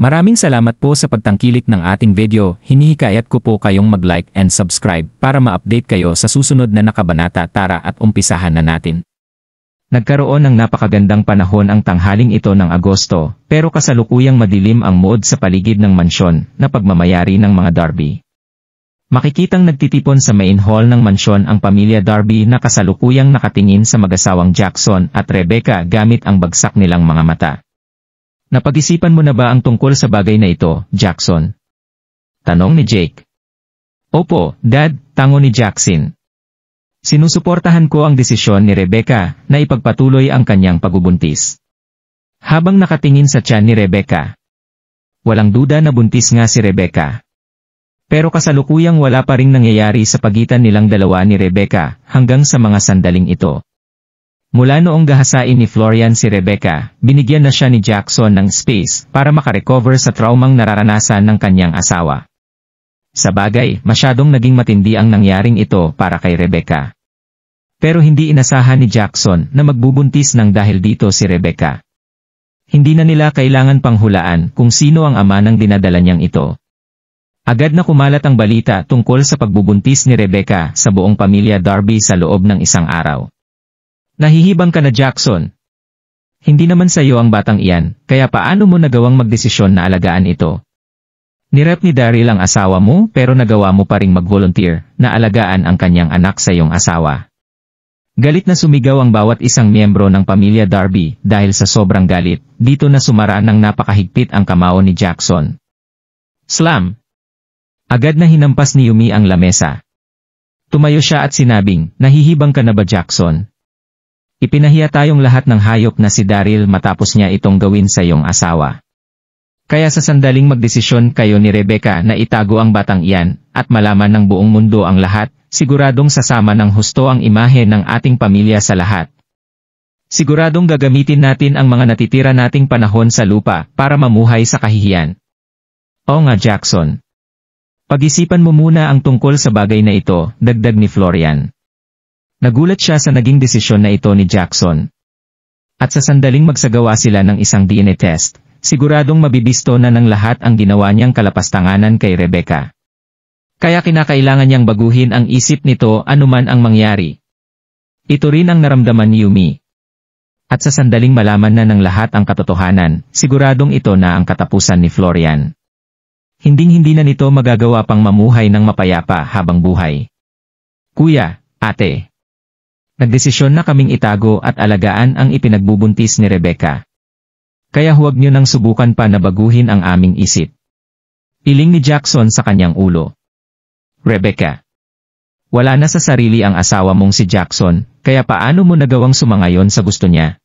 Maraming salamat po sa pagtangkilik ng ating video. Hinihikayat ko po kayong mag-like and subscribe para ma-update kayo sa susunod na nakabanata. Tara at umpisahan na natin. Nagkaroon ng napakagandang panahon ang tanghaling ito ng Agosto, pero kasalukuyang madilim ang mood sa paligid ng mansyon na pagmamayari ng mga Darby. Makikitang nagtitipon sa main hall ng mansyon ang pamilya Darby na kasalukuyang nakatingin sa mag-asawang Jackson at Rebecca gamit ang bagsak nilang mga mata. Napag-isipan mo na ba ang tungkol sa bagay na ito, Jackson? Tanong ni Jake. Opo, Dad, tango ni Jackson. Sinusuportahan ko ang desisyon ni Rebecca na ipagpatuloy ang kanyang pagbubuntis. Habang nakatingin sa tiyan ni Rebecca. Walang duda na buntis nga si Rebecca. Pero kasalukuyang wala pa ring nangyayari sa pagitan nilang dalawa ni Rebecca hanggang sa mga sandaling ito. Mula noong gahasain ni Florian si Rebecca, binigyan na siya ni Jackson ng space para makarecover sa traumang nararanasan ng kanyang asawa. Sa bagay, masyadong naging matindi ang nangyaring ito para kay Rebecca. Pero hindi inasahan ni Jackson na magbubuntis ng dahil dito si Rebecca. Hindi na nila kailangan panghulaan kung sino ang ama ng dinadala niyang ito. Agad na kumalat ang balita tungkol sa pagbubuntis ni Rebecca sa buong pamilya Darby sa loob ng isang araw. Nahihibang ka na, Jackson. Hindi naman sa iyo ang batang iyan, kaya paano mo nagawang magdesisyon na alagaan ito? Nirep ni Daryl ang asawa mo pero nagawa mo pa ring mag-volunteer na alagaan ang kanyang anak sa iyong asawa. Galit na sumigaw ang bawat isang miyembro ng pamilya Darby dahil sa sobrang galit, dito na sumara ng napakahigpit ang kamao ni Jackson. Slam! Agad na hinampas ni Yumi ang lamesa. Tumayo siya at sinabing, nahihibang ka na ba, Jackson? Ipinahiya tayong lahat ng hayop na si Daryl matapos niya itong gawin sa iyong asawa. Kaya sa sandaling magdesisyon kayo ni Rebecca na itago ang batang iyan, at malaman ng buong mundo ang lahat, siguradong sasama ng husto ang imahe ng ating pamilya sa lahat. Siguradong gagamitin natin ang mga natitira nating panahon sa lupa para mamuhay sa kahihiyan. Oo nga, Jackson. Pag-isipan mo muna ang tungkol sa bagay na ito, dagdag ni Florian. Nagulat siya sa naging desisyon na ito ni Jackson. At sa sandaling magsagawa sila ng isang DNA test, siguradong mabibisto na ng lahat ang ginawa niyang kalapastanganan kay Rebecca. Kaya kinakailangan niyang baguhin ang isip nito anuman ang mangyari. Ito rin ang naramdaman ni Yumi. At sa sandaling malaman na ng lahat ang katotohanan, siguradong ito na ang katapusan ni Florian. Hinding-hindi na nito magagawa pang mamuhay ng mapayapa habang buhay. Kuya, ate. Nagdesisyon na kaming itago at alagaan ang ipinagbubuntis ni Rebecca. Kaya huwag niyo nang subukan pa na baguhin ang aming isip. Piling ni Jackson sa kanyang ulo. Rebecca. Wala na sa sarili ang asawa mong si Jackson, kaya paano mo nagawang sumangayon sa gusto niya?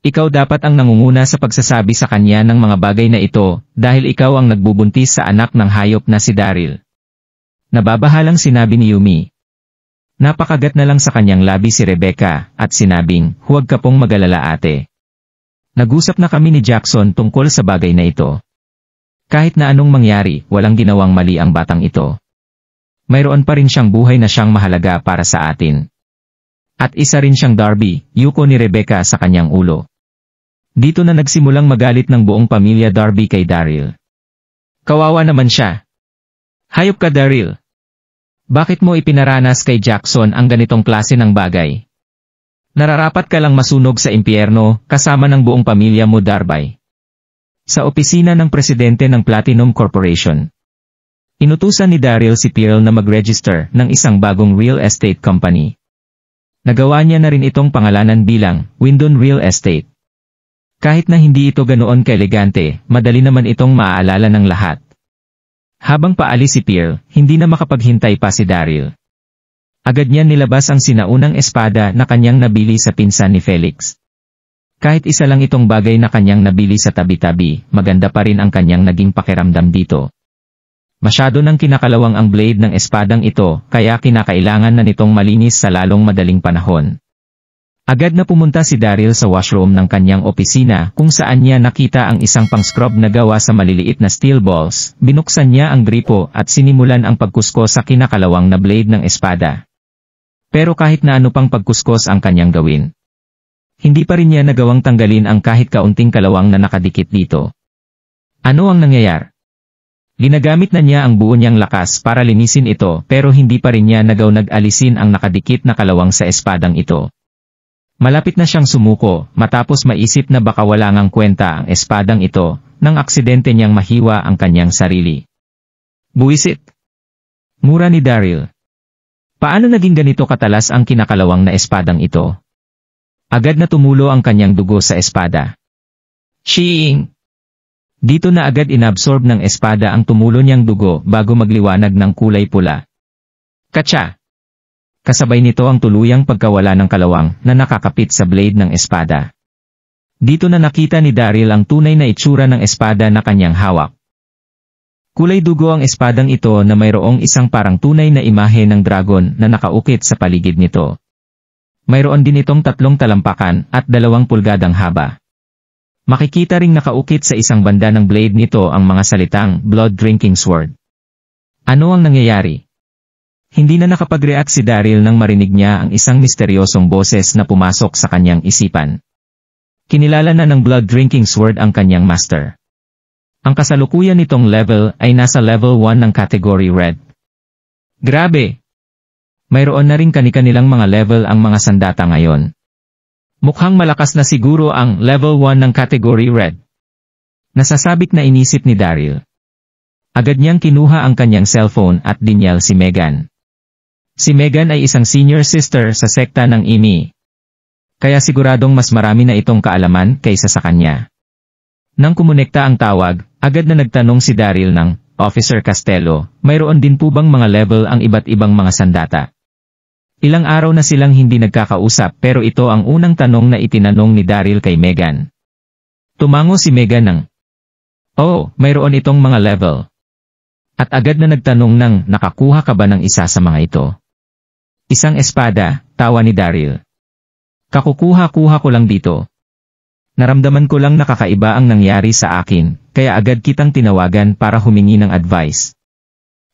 Ikaw dapat ang nangunguna sa pagsasabi sa kanya ng mga bagay na ito, dahil ikaw ang nagbubuntis sa anak ng hayop na si Daryl. Nababahalang sinabi ni Yumi. Napakagat na lang sa kanyang labi si Rebecca, at sinabing, huwag ka pong mag-alala, ate. Nag-usap na kami ni Jackson tungkol sa bagay na ito. Kahit na anong mangyari, walang ginawang mali ang batang ito. Mayroon pa rin siyang buhay na siyang mahalaga para sa atin. At isa rin siyang Darby, yuko ni Rebecca sa kanyang ulo. Dito na nagsimulang magalit ng buong pamilya Darby kay Daryl. Kawawa naman siya. Hayop ka, Daryl. Bakit mo ipinaranas kay Jackson ang ganitong klase ng bagay? Nararapat ka lang masunog sa impyerno, kasama ng buong pamilya mo, Darby. Sa opisina ng presidente ng Platinum Corporation. Inutusan ni Daryl si Pearl na mag-register ng isang bagong real estate company. Nagawa niya na rin itong pangalanan bilang Windon Real Estate. Kahit na hindi ito ganoon kaelegante, madali naman itong maaalala ng lahat. Habang paalis si Pearl, hindi na makapaghintay pa si Daryl. Agad niya nilabas ang sinaunang espada na kanyang nabili sa pinsan ni Felix. Kahit isa lang itong bagay na kanyang nabili sa tabi-tabi, maganda pa rin ang kanyang naging pakiramdam dito. Masyado nang kinakalawang ang blade ng espadang ito, kaya kinakailangan na nitong malinis sa lalong madaling panahon. Agad na pumunta si Daryl sa washroom ng kanyang opisina kung saan niya nakita ang isang pang-scrub na gawa sa maliliit na steel balls, binuksan niya ang gripo at sinimulan ang pagkuskos sa kinakalawang na blade ng espada. Pero kahit na ano pang pagkuskos ang kanyang gawin, hindi pa rin niya nagawang tanggalin ang kahit kaunting kalawang na nakadikit dito. Ano ang nangyayari? Ginagamit na niya ang buo niyang lakas para linisin ito pero hindi pa rin niya nag-alisin ang nakadikit na kalawang sa espadang ito. Malapit na siyang sumuko matapos maisip na baka wala ngang kwenta ang espadang ito nang aksidente niyang mahiwa ang kanyang sarili. Buwisit! Mura ni Daryl. Paano naging ganito katalas ang kinakalawang na espadang ito? Agad na tumulo ang kanyang dugo sa espada. Shing! Dito na agad inabsorb ng espada ang tumulo niyang dugo bago magliwanag ng kulay pula. Katsa! Kasabay nito ang tuluyang pagkawala ng kalawang na nakakapit sa blade ng espada. Dito na nakita ni Daryl ang tunay na itsura ng espada na kanyang hawak. Kulay dugo ang espadang ito na mayroong isang parang tunay na imahe ng dragon na nakaukit sa paligid nito. Mayroon din itong 3 talampakan at 2 pulgadang haba. Makikita ring nakaukit sa isang banda ng blade nito ang mga salitang Blood Drinking Sword. Ano ang nangyayari? Hindi na nakapag-react si Daryl nang marinig niya ang isang misteryosong boses na pumasok sa kanyang isipan. Kinilala na ng Blood Drinking Sword ang kanyang master. Ang kasalukuyan nitong level ay nasa level 1 ng category Red. Grabe! Mayroon na ring kani-kanilang mga level ang mga sandata ngayon. Mukhang malakas na siguro ang level 1 ng category Red. Nasasabik na inisip ni Daryl. Agad niyang kinuha ang kanyang cellphone at dinyal si Megan. Si Megan ay isang senior sister sa sekta ng IMI. Kaya siguradong mas marami na itong kaalaman kaysa sa kanya. Nang kumonekta ang tawag, agad na nagtanong si Daryl ng, Officer Castello, mayroon din po bang mga level ang iba't ibang mga sandata? Ilang araw na silang hindi nagkakausap pero ito ang unang tanong na itinanong ni Daryl kay Megan. Tumango si Megan ng, "Oh, mayroon itong mga level." At agad na nagtanong ng nakakuha ka ba ng isa sa mga ito? Isang espada, tawa ni Daryl. Kakukuha-kuha ko lang dito. Naramdaman ko lang nakakaiba ang nangyari sa akin, kaya agad kitang tinawagan para humingi ng advice.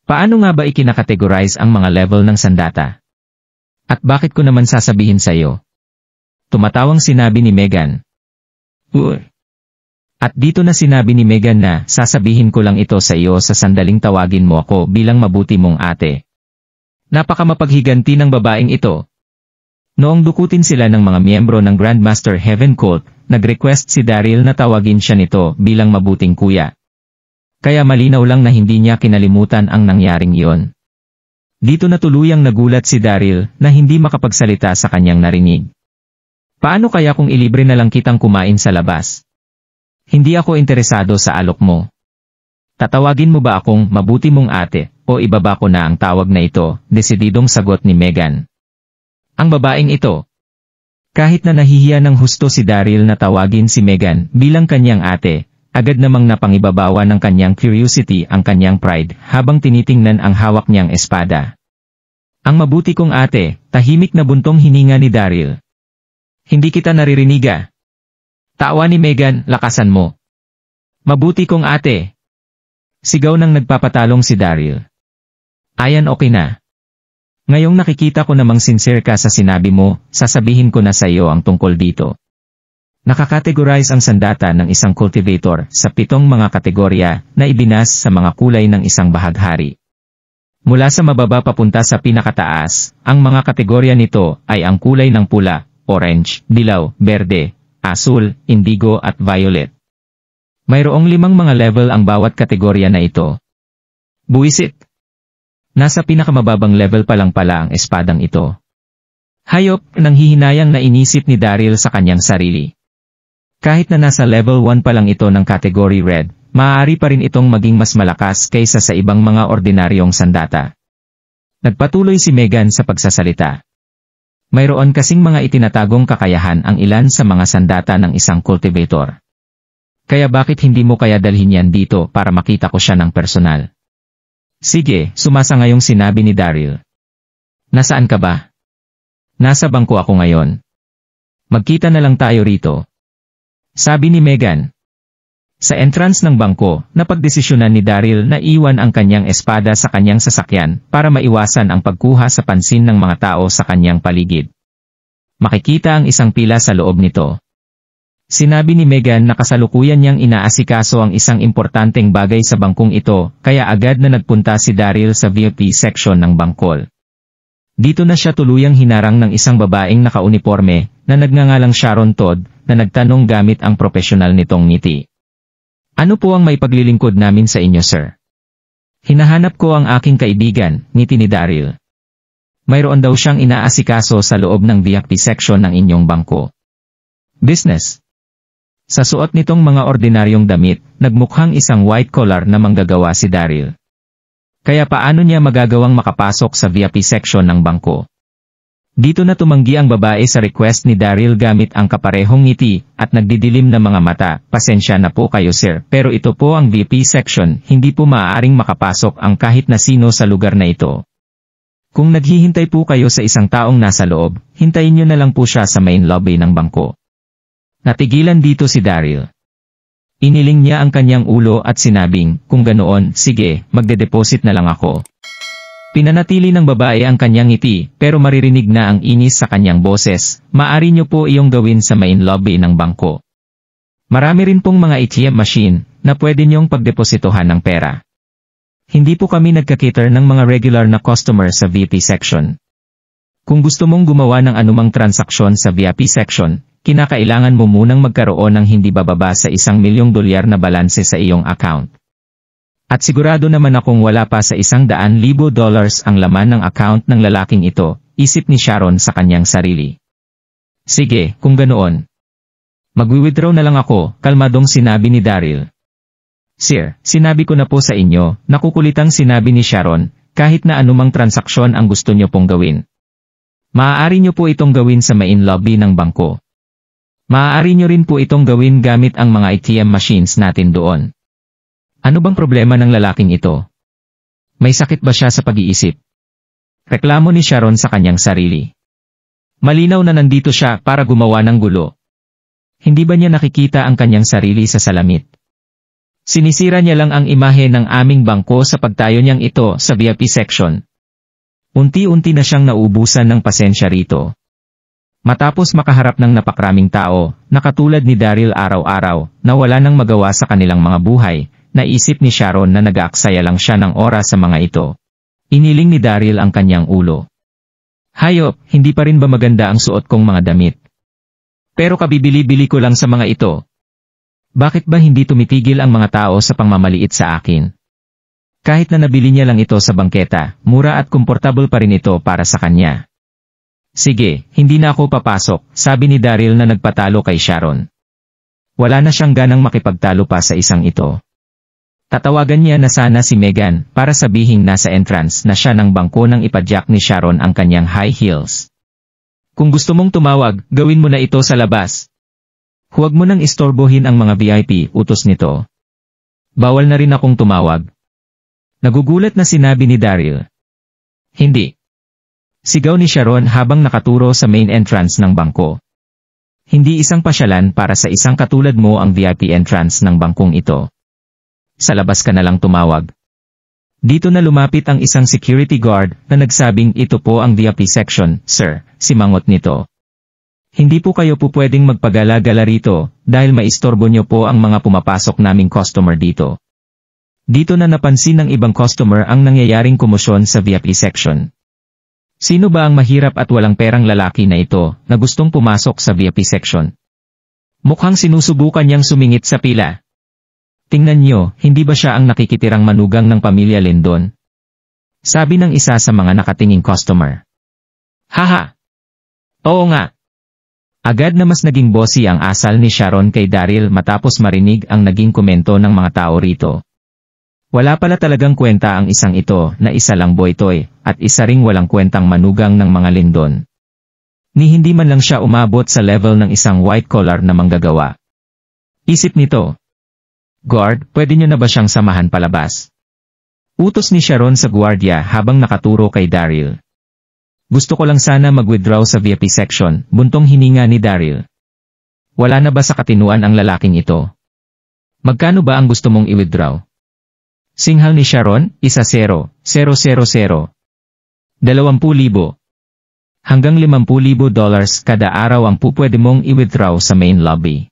Paano nga ba ikinakategorize ang mga level ng sandata? At bakit ko naman sasabihin sa iyo? Tumatawang sinabi ni Megan. At dito na sinabi ni Megan na sasabihin ko lang ito sa iyo sa sandaling tawagin mo ako bilang mabuti mong ate. Napakamapaghiganti ng babaeng ito. Noong dukutin sila ng mga miyembro ng Grandmaster Heaven Cult, nag-request si Daryl na tawagin siya nito bilang mabuting kuya. Kaya malinaw lang na hindi niya kinalimutan ang nangyaring iyon. Dito na tuluyang nagulat si Daryl na hindi makapagsalita sa kanyang narinig. Paano kaya kung ilibre na lang kitang kumain sa labas? Hindi ako interesado sa alok mo. Tatawagin mo ba akong mabuti mong ate o ibaba ko na ang tawag na ito? Desididong sagot ni Megan. Ang babaeng ito. Kahit na nahihiya ng husto si Daryl na tawagin si Megan bilang kanyang ate, agad namang napangibabawa ng kanyang curiosity ang kanyang pride habang tinitingnan ang hawak niyang espada. Ang mabuti kong ate, tahimik na buntong hininga ni Daryl. Hindi kita naririniga. Tawa ni Megan, lakasan mo. Mabuti kong ate. Sigaw nang nagpapatalong si Daryl. Ayan, okay na. Ngayong nakikita ko namang sincere ka sa sinabi mo, sasabihin ko na sa iyo ang tungkol dito. Nakakategorize ang sandata ng isang cultivator sa 7 mga kategorya na ibinas sa mga kulay ng isang bahaghari. Mula sa mababa papunta sa pinakataas, ang mga kategorya nito ay ang kulay ng pula, orange, dilaw, berde, asul, indigo at violet. Mayroong 5 mga level ang bawat kategorya na ito. Buwisit! Nasa pinakamababang level pa lang pala ang espadang ito. Hayop, nang hihinayang na inisip ni Daryl sa kanyang sarili. Kahit na nasa level 1 pa lang ito ng category Red, maaari pa rin itong maging mas malakas kaysa sa ibang mga ordinaryong sandata. Nagpatuloy si Megan sa pagsasalita. Mayroon kasing mga itinatagong kakayahan ang ilan sa mga sandata ng isang cultivator. Kaya bakit hindi mo kaya dalhin yan dito para makita ko siya ng personal? Sige, sumasangayong sinabi ni Daryl. Nasaan ka ba? Nasa bangko ako ngayon. Magkita na lang tayo rito. Sabi ni Megan. Sa entrance ng bangko, napagdesisyonan ni Daryl na iwan ang kanyang espada sa kanyang sasakyan para maiwasan ang pagkuha sa pansin ng mga tao sa kanyang paligid. Makikita ang isang pila sa loob nito. Sinabi ni Megan na kasalukuyan niyang inaasikaso ang isang importanteng bagay sa bangkong ito, kaya agad na nagpunta si Daryl sa VIP section ng bangkol. Dito na siya tuluyang hinarang ng isang babaeng nakauniporme, na nagngangalang Sharon Todd, na nagtanong gamit ang profesional nitong ngiti. Ano po ang maipaglilingkod namin sa inyo, sir? Hinahanap ko ang aking kaibigan, ngiti ni Daryl. Mayroon daw siyang inaasikaso sa loob ng VIP section ng inyong bangko. Business. Sa suot nitong mga ordinaryong damit, nagmukhang isang white collar na manggagawa si Daryl. Kaya paano niya magagawang makapasok sa VIP section ng bangko? Dito na tumanggi ang babae sa request ni Daryl gamit ang kaparehong ngiti, at nagdidilim na mga mata. Pasensya na po kayo, sir, pero ito po ang VIP section, hindi po maaaring makapasok ang kahit na sino sa lugar na ito. Kung naghihintay po kayo sa isang taong nasa loob, hintayin niyo na lang po siya sa main lobby ng bangko. Natigilan dito si Daryl. Iniling niya ang kanyang ulo at sinabing, kung ganoon, sige, magde-deposit na lang ako. Pinanatili ng babae ang kanyang ngiti, pero maririnig na ang inis sa kanyang boses. Maaari niyo po iyong gawin sa main lobby ng bangko. Marami rin pong mga ATM machine, na pwede niyong pagdepositohan ng pera. Hindi po kami nagka-cater ng mga regular na customer sa VIP section. Kung gusto mong gumawa ng anumang transaksyon sa VIP section, kinakailangan mo munang magkaroon ng hindi bababa sa $1 milyong na balanse sa iyong account. At sigurado naman akong wala pa sa $100,000 ang laman ng account ng lalaking ito, isip ni Sharon sa kanyang sarili. Sige, kung ganoon. Magwi-withdraw na lang ako, kalmadong sinabi ni Daryl. Sir, sinabi ko na po sa inyo, nakukulitang sinabi ni Sharon, kahit na anumang transaksyon ang gusto niyo pong gawin. Maaari niyo po itong gawin sa main lobby ng bangko. Maaari niyo rin po itong gawin gamit ang mga ATM machines natin doon. Ano bang problema ng lalaking ito? May sakit ba siya sa pag-iisip? Reklamo ni Sharon sa kanyang sarili. Malinaw na nandito siya para gumawa ng gulo. Hindi ba niya nakikita ang kanyang sarili sa salamit? Sinisira niya lang ang imahe ng aming bangko sa pagtayo niyang ito sa VIP section. Unti-unti na siyang nauubusan ng pasensya rito. Matapos makaharap ng napakraming tao, na katulad ni Daryl araw-araw, na wala nang magawa sa kanilang mga buhay, naisip ni Sharon na nag-aaksaya lang siya ng oras sa mga ito. Iniling ni Daryl ang kanyang ulo. Hayop, hindi pa rin ba maganda ang suot kong mga damit? Pero kabibili-bili ko lang sa mga ito. Bakit ba hindi tumitigil ang mga tao sa pangmamaliit sa akin? Kahit na nabili niya lang ito sa bangketa, mura at komportable pa rin ito para sa kanya. Sige, hindi na ako papasok, sabi ni Daryl na nagpatalo kay Sharon. Wala na siyang ganang makipagtalo pa sa isang ito. Tatawagan niya na sana si Megan para sabihing nasa entrance na siya ng bangko nang ipadyak ni Sharon ang kanyang high heels. Kung gusto mong tumawag, gawin mo na ito sa labas. Huwag mo nang istorbohin ang mga VIP, utos nito. Bawal na rin akong tumawag. Nagugulat na sinabi ni Daryl. Hindi. Sigaw ni Sharon habang nakaturo sa main entrance ng bangko. Hindi isang pasyalan para sa isang katulad mo ang VIP entrance ng bangkong ito. Sa labas ka na lang tumawag. Dito na lumapit ang isang security guard na nagsabing ito po ang VIP section, sir, simangot nito. Hindi po kayo po pwedeng magpagala-gala rito dahil maistorbo nyo po ang mga pumapasok naming customer dito. Dito na napansin ng ibang customer ang nangyayaring komosyon sa VIP section. Sino ba ang mahirap at walang perang lalaki na ito na gustong pumasok sa VIP section? Mukhang sinusubukan niyang sumingit sa pila. Tingnan niyo, hindi ba siya ang nakikitirang manugang ng pamilya Lindon? Sabi ng isa sa mga nakatinging customer. Haha! Oo nga! Agad na mas naging bossy ang asal ni Sharon kay Daryl matapos marinig ang naging komento ng mga tao rito. Wala pala talagang kwenta ang isang ito na isa lang boytoy, at isa ring walang kwentang manugang ng mga Lindon. Ni hindi man lang siya umabot sa level ng isang white collar na manggagawa. Isip nito. Guard, pwede niyo na ba siyang samahan palabas? Utos ni Sharon sa gwardiya habang nakaturo kay Daryl. Gusto ko lang sana mag-withdraw sa VIP section, buntong hininga ni Daryl. Wala na ba sa katinuan ang lalaking ito? Magkano ba ang gusto mong i-withdraw? Singhal ni Sharon, 1,000, 000. 20,000. Hanggang $50,000 kada araw ang pupwede mong i-withdraw sa main lobby.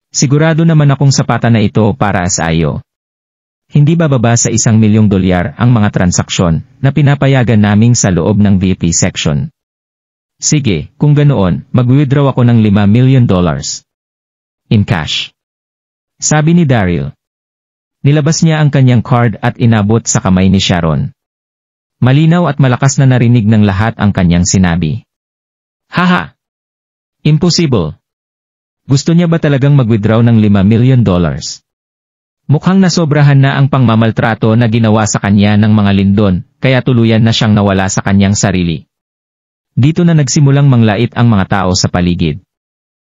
Sigurado naman akong sapatan na ito para sa iyo. Hindi bababa sa $1,000,000 ang mga transaksyon na pinapayagan naming sa loob ng VIP section. Sige, kung ganoon, mag-withdraw ako ng $5,000,000. In cash. Sabi ni Daryl. Nilabas niya ang kanyang card at inabot sa kamay ni Sharon. Malinaw at malakas na narinig ng lahat ang kanyang sinabi. Haha! Impossible! Gusto niya ba talagang mag-withdraw ng $5,000,000? Mukhang nasobrahan na ang pangmamaltrato na ginawa sa kanya ng mga lindon, kaya tuluyan na siyang nawala sa kanyang sarili. Dito na nagsimulang manglait ang mga tao sa paligid.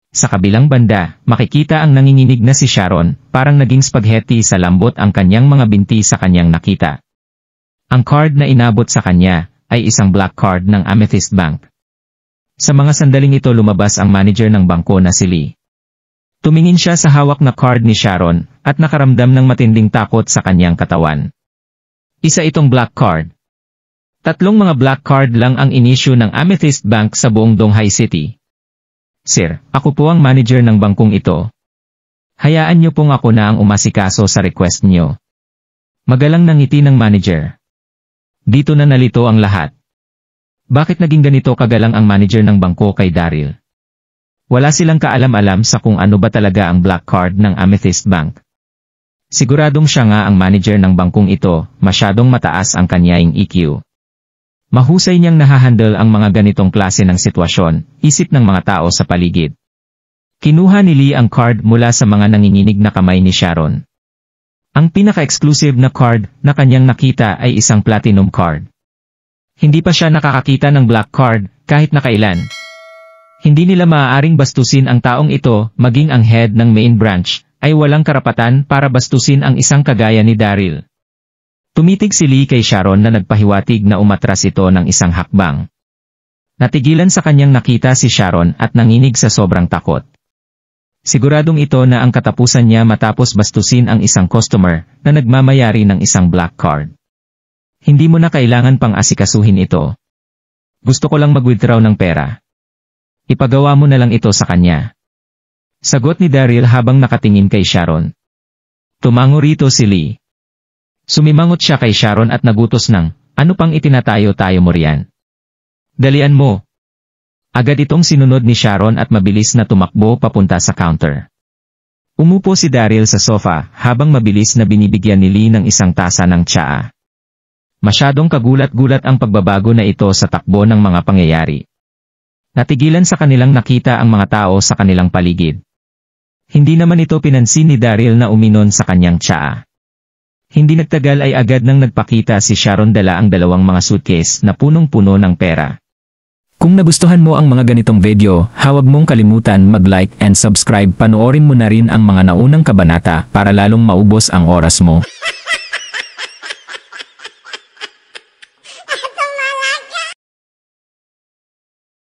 Sa kabilang banda, makikita ang nanginginig na si Sharon, parang naging spaghetti sa lambot ang kanyang mga binti sa kanyang nakita. Ang card na inabot sa kanya, ay isang black card ng Amethyst Bank. Sa mga sandaling ito lumabas ang manager ng bangko na si Lee. Tumingin siya sa hawak na card ni Sharon, at nakaramdam ng matinding takot sa kanyang katawan. Isa itong black card. 3 mga black card lang ang inisyu ng Amethyst Bank sa buong Donghai City. Sir, ako po ang manager ng bangkong ito. Hayaan niyo pong ako na ang umasikaso sa request niyo. Magalang nangiti ng manager. Dito na nalito ang lahat. Bakit naging ganito kagalang ang manager ng bangko kay Daryl? Wala silang kaalam-alam sa kung ano ba talaga ang black card ng Amethyst Bank. Siguradong siya nga ang manager ng bangkong ito, masyadong mataas ang kanyaing EQ. Mahusay niyang nahahandle ang mga ganitong klase ng sitwasyon, isip ng mga tao sa paligid. Kinuha ni Lee ang card mula sa mga nanginginig na kamay ni Sharon. Ang pinaka-exclusive na card na kanyang nakita ay isang platinum card. Hindi pa siya nakakakita ng black card, kahit na kailan. Hindi nila maaaring bastusin ang taong ito, maging ang head ng main branch, ay walang karapatan para bastusin ang isang kagaya ni Daryl. Tumitig si Lee kay Sharon na nagpahiwatig na umatras ito ng isang hakbang. Natigilan sa kanyang nakita si Sharon at nanginig sa sobrang takot. Siguradong ito na ang katapusan niya matapos bastusin ang isang customer na nagmamayari ng isang black card. Hindi mo na kailangan pang asikasuhin ito. Gusto ko lang mag-withdraw ng pera. Ipagawa mo na lang ito sa kanya. Sagot ni Daryl habang nakatingin kay Sharon. Tumango rito si Lee. Sumimangot siya kay Sharon at nagutos ng, ano pang itinatayo-tayo mo riyan? Dalian mo. Agad itong sinunod ni Sharon at mabilis na tumakbo papunta sa counter. Umupo si Daryl sa sofa habang mabilis na binibigyan ni Lee ng isang tasa ng tsaa. Masyadong kagulat-gulat ang pagbabago na ito sa takbo ng mga pangyayari. Natigilan sa kanilang nakita ang mga tao sa kanilang paligid. Hindi naman ito pinansin ni Daryl na uminon sa kanyang tsaa. Hindi nagtagal ay agad nang nagpakita si Sharon dala ang 2 mga suitcase na punong-puno ng pera. Kung nagustuhan mo ang mga ganitong video, huwag mong kalimutan mag-like and subscribe. Panoorin mo na rin ang mga naunang kabanata para lalong maubos ang oras mo.